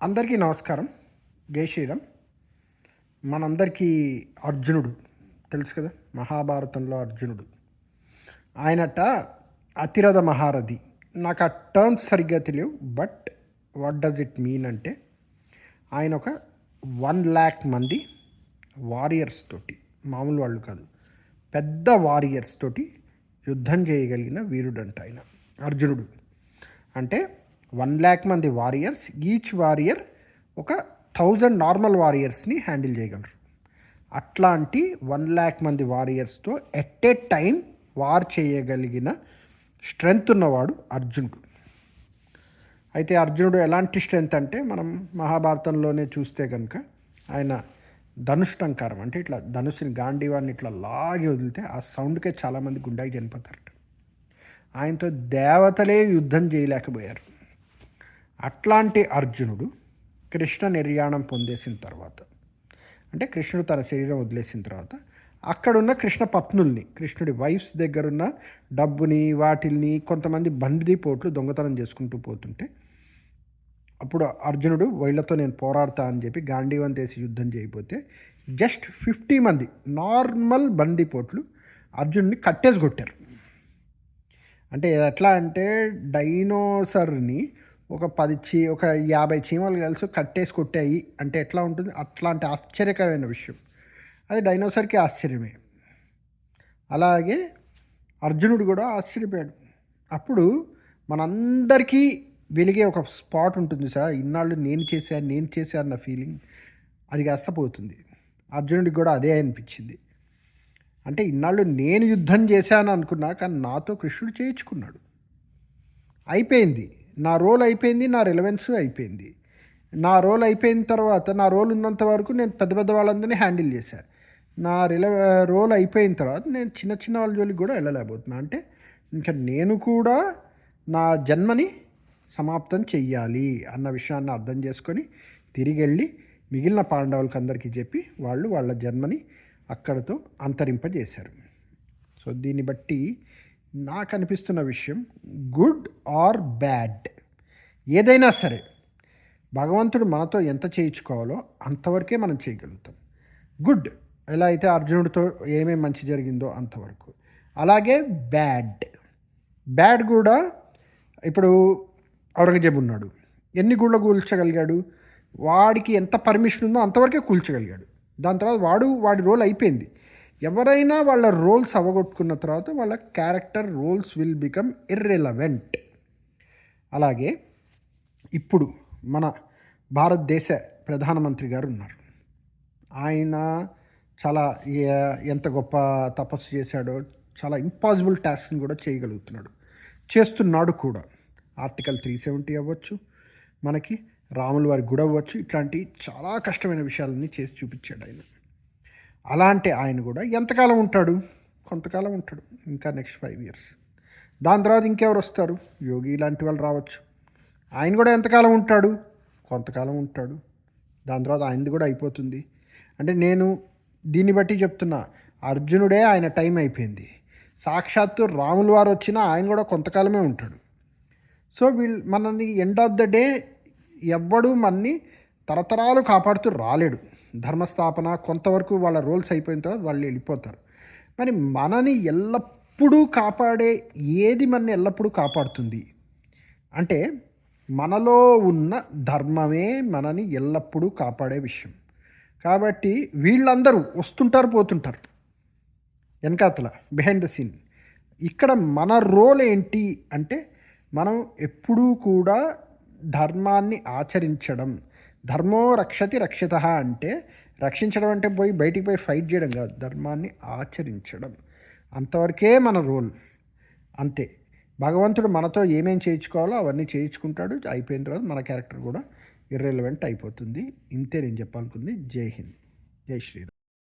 అందరికీ నమస్కారం. జై శ్రీరామ్. మనందరికీ అర్జునుడు తెలుసు కదా, మహాభారతంలో అర్జునుడు. ఆయనట అతిరథ మహారథి. నాకు ఆ టర్మ్స్ సరిగ్గా తెలియవు, but what does it mean అంటే ఆయన ఒక 1,00,000 మంది వారియర్స్ తోటి, మామూలు వాళ్ళు కాదు, పెద్ద వారియర్స్ తోటి యుద్ధం చేయగలిగిన వీరుడంట ఆయన అర్జునుడు. అంటే 1,00,000 మంది వారియర్స్, ఈచ్ వారియర్ ఒక 1,000 నార్మల్ వారియర్స్ని హ్యాండిల్ చేయగలరు. అట్లాంటి 1,00,000 మంది వారియర్స్తో ఎట్ ఏ టైం వార్ చేయగలిగిన స్ట్రెంగ్త్ ఉన్నవాడు అర్జునుడు. అయితే అర్జునుడు ఎలాంటి స్ట్రెంగ్త్ అంటే, మనం మహాభారతంలోనే చూస్తే కనుక ఆయన ధనుష్టంకారం అంటే ఇట్లా ధనుసుని, గాంధీవాన్ని ఇట్లా లాగి వదిలితే ఆ సౌండ్కే చాలామంది గుండాకి చనిపోతారట. ఆయనతో దేవతలే యుద్ధం చేయలేకపోయారు. అట్లాంటి అర్జునుడు కృష్ణ నిర్యాణం పొందేసిన తర్వాత, అంటే కృష్ణుడు తన శరీరం వదిలేసిన తర్వాత అక్కడున్న కృష్ణ పత్నుల్ని, కృష్ణుడి వైఫ్స్ దగ్గరున్న డబ్బుని వాటిల్ని కొంతమంది బందిపోట్లు దొంగతనం చేసుకుంటూ పోతుంటే, అప్పుడు అర్జునుడు వీళ్ళతో నేను పోరాడతా అని చెప్పి గాంధీవం తీసి యుద్ధం చేయకపోతే జస్ట్ 50 మంది నార్మల్ బందిపోట్లు అర్జునుడిని కట్టేసి కొట్టారు. అంటే ఎట్లా అంటే డైనోసర్ని ఒక 50 చీమలు కలిసి కట్టేసి కొట్టాయి అంటే ఎట్లా ఉంటుంది, అట్లాంటి ఆశ్చర్యకరమైన విషయం. అది డైనోసర్కి ఆశ్చర్యమే. అలాగే అర్జునుడు కూడా ఆశ్చర్యపోయాడు. అప్పుడు మనందరికీ వెలిగే ఒక స్పాట్ ఉంటుంది సార్, ఇన్నాళ్ళు నేను చేశాను అన్న ఫీలింగ్, అది కాస్త పోతుంది. అర్జునుడికి కూడా అదే అనిపించింది. అంటే ఇన్నాళ్ళు నేను యుద్ధం చేశాను అనుకున్నా, కానీ నాతో కృష్ణుడు చేయించుకున్నాడు. అయిపోయింది, నా రోల్ అయిపోయింది, నా రిలవెన్స్ అయిపోయింది. నా రోల్ అయిపోయిన తర్వాత, నా రోల్ ఉన్నంత వరకు నేను పెద్ద పెద్ద వాళ్ళందరినీ హ్యాండిల్ చేశాను. నా రోల్ అయిపోయిన తర్వాత నేను చిన్న చిన్న వాళ్ళ జోలికి కూడా వెళ్ళలేకపోతున్నా. అంటే ఇంకా నేను కూడా నా జన్మని సమాప్తం చెయ్యాలి అన్న విషయాన్ని అర్థం చేసుకొని తిరిగి వెళ్ళి మిగిలిన పాండవులకి అందరికీ చెప్పి వాళ్ళు వాళ్ళ జన్మని అక్కడితో అంతరింపజేశారు. సో దీన్ని బట్టి నాకు అనిపిస్తున్న విషయం, గుడ్ ఆర్ బ్యాడ్ ఏదైనా సరే భగవంతుడు మనతో ఎంత చేయించుకోవాలో అంతవరకే మనం చేయగలుగుతాం. గుడ్ ఎలా అయితే అర్జునుడితో ఏమేమి మంచి జరిగిందో అంతవరకు. అలాగే బ్యాడ్ కూడా, ఇప్పుడు ఔరంగజేబు ఉన్నాడు, ఎన్ని గుళ్ళ కూల్చగలిగాడు, వాడికి ఎంత పర్మిషన్ ఉందో అంతవరకే కూల్చగలిగాడు. దాని తర్వాత వాడి రోల్ అయిపోయింది. ఎవరైనా వాళ్ళ రోల్స్ అవగొట్టుకున్న తర్వాత వాళ్ళ character roles will become irrelevant. అలాగే ఇప్పుడు మన భారతదేశ ప్రధానమంత్రి గారు ఉన్నారు. ఆయన చాలా ఎంత గొప్ప తపస్సు చేశాడో, చాలా ఇంపాసిబుల్ టాస్క్ని కూడా చేయగలుగుతున్నాడు, చేస్తున్నాడు కూడా. ఆర్టికల్ 370 అవ్వచ్చు, మనకి రాముల వారి గుడి అవ్వచ్చు, ఇట్లాంటి చాలా కష్టమైన విషయాలన్నీ చేసి చూపించాడు ఆయన. అలాంటి ఆయన కూడా ఎంతకాలం ఉంటాడు? కొంతకాలం ఉంటాడు, ఇంకా నెక్స్ట్ 5 years. దాని తర్వాత ఇంకెవరు వస్తారు? యోగి లాంటి వాళ్ళు రావచ్చు. ఆయన కూడా ఎంతకాలం ఉంటాడు? కొంతకాలం ఉంటాడు. దాని తర్వాత ఆయనది కూడా అయిపోతుంది. అంటే నేను దీన్ని బట్టి చెప్తున్నా, అర్జునుడే ఆయన టైం అయిపోయింది. సాక్షాత్తు రాముల వారు వచ్చినా ఆయన కూడా కొంతకాలమే ఉంటాడు. సో మనల్ని ఎండ్ ఆఫ్ ద డే ఎవ్వడు మనని తరతరాలు కాపాడుతూ రాలేడు. ధర్మస్థాపన కొంతవరకు వాళ్ళ రోల్స్ అయిపోయిన తర్వాత వాళ్ళు వెళ్ళిపోతారు. మరి మనని ఎల్లప్పుడూ కాపాడే ఏది మనని ఎల్లప్పుడూ కాపాడుతుంది అంటే మనలో ఉన్న ధర్మమే మనని ఎల్లప్పుడూ కాపాడే విషయం. కాబట్టి వీళ్ళందరూ వస్తుంటారు పోతుంటారు వెనకాతల, బిహైండ్ ద సీన్. ఇక్కడ మన రోల్ ఏంటి అంటే, మనం ఎప్పుడూ కూడా ధర్మాన్ని ఆచరించడం. ధర్మో రక్షతి రక్షిత అంటే రక్షించడం అంటే బయటికి పోయి ఫైట్ చేయడం కాదు, ధర్మాన్ని ఆచరించడం. అంతవరకే మన రోల్, అంతే. భగవంతుడు మనతో ఏమేం చేయించుకోవాలో అవన్నీ చేయించుకుంటాడు. అయిపోయిన తర్వాత మన క్యారెక్టర్ కూడా ఇర్రెలవెంట్ అయిపోతుంది. ఇంతే నేను చెప్పాలనుకుంది. జై హింద్, జై శ్రీరామ్.